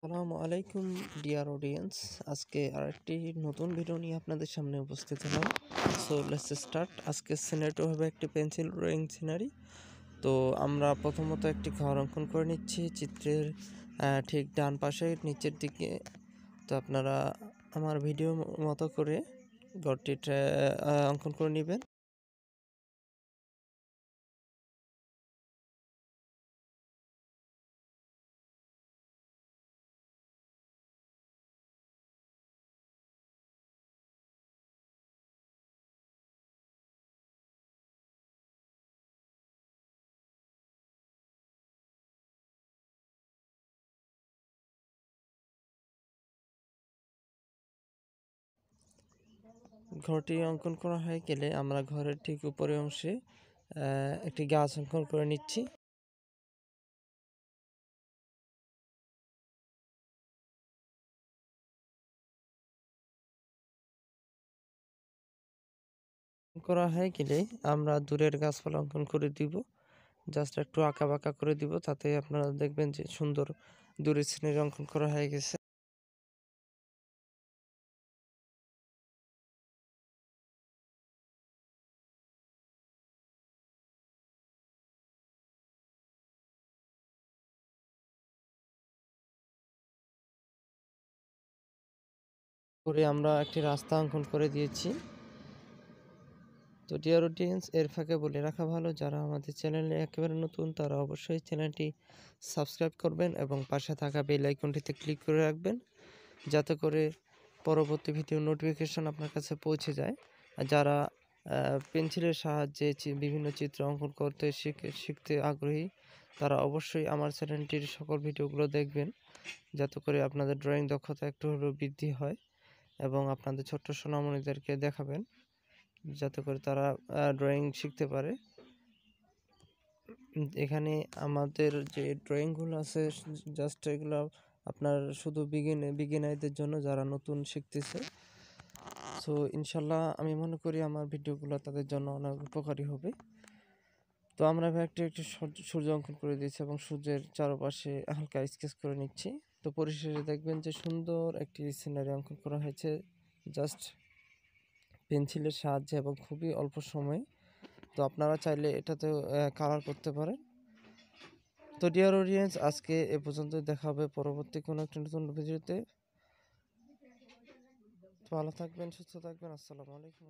আসসালামু আলাইকুম dear audience. আজকে আরেকটি নতুন ভিডিও নিয়ে আপনাদের সামনে উপস্থিত হলাম। So let's start. আজকের সিনারিটা হবে একটি পেন্সিল ড্রয়িং সিনারি। তো আমরা প্রথমত একটি ঘর অঙ্কন করে নিচ্ছি চিত্রের ঠিক ডান পাশে নিচের দিকে। তো আপনারা আমার ভিডিও মতো করে ঘরটি অঙ্কন করে নেবেন। ঘরটি অঙ্কন করা হয়ে গেলে আমরা ঘরের ঠিক উপরের অংশে একটি গাছ অঙ্কন করে নিচ্ছি। করা হয়ে গেলে আমরা দূরের গাছপালা অঙ্কন করে দিব। জাস্ট একটু আঁকা বাঁকা করে দিব, তাতে আপনারা দেখবেন যে সুন্দর দূরের সিনারি অঙ্কন করা হয়ে গেছে। করে আমরা একটি রাস্তা অঙ্কন করে দিয়েছি। তো ডিয়ার অডিয়েন্স, এর ফাঁকে বলে রাখা ভালো, যারা আমাদের চ্যানেলে একেবারে নতুন তারা অবশ্যই চ্যানেলটি সাবস্ক্রাইব করবেন এবং পাশে থাকা বেল আইকনটিতে ক্লিক করে রাখবেন, যাতে করে পরবর্তী ভিডিও নোটিফিকেশন আপনার কাছে পৌঁছে যায়। আর যারা পেন্সিলের সাহায্যে বিভিন্ন চিত্র অঙ্কন করতে শিখতে আগ্রহী, তারা অবশ্যই আমার চ্যানেলটির সকল ভিডিওগুলো দেখবেন, যাতে করে আপনাদের ড্রয়িং দক্ষতা একটু হলেও বৃদ্ধি হয় এবং আপনাদের ছোট্ট সোনামণিদেরকে দেখাবেন, যাতে করে তারা ড্রয়িং শিখতে পারে। এখানে আমাদের যে ড্রয়িংগুলো আছে জাস্ট এগুলো আপনার শুধু বিগিনারদের জন্য, যারা নতুন শিখতেছে। সো ইনশাল্লাহ আমি মনে করি আমার ভিডিওগুলো তাদের জন্য অনেক উপকারী হবে। তো আমরা একটি সূর্য অঙ্কন করে দিয়েছি এবং সূর্যের চারপাশে হালকা স্কেচ করে নিচ্ছি। তো পরিশেষে দেখবেন যে সুন্দর একটি সিনারি অঙ্কন করা হয়েছে জাস্ট পেন্সিলের সাহায্যে এবং খুবই অল্প সময়ে। তো আপনারা চাইলে এটাতে কালার করতে পারেন। তো ডিয়ার অডিয়েন্স, আজকে এ পর্যন্ত, দেখা হবে পরবর্তী কোনো একটা নতুন ভিডিওতে। ভালো থাকবেন, সুস্থ থাকবেন। আসসালামু আলাইকুম।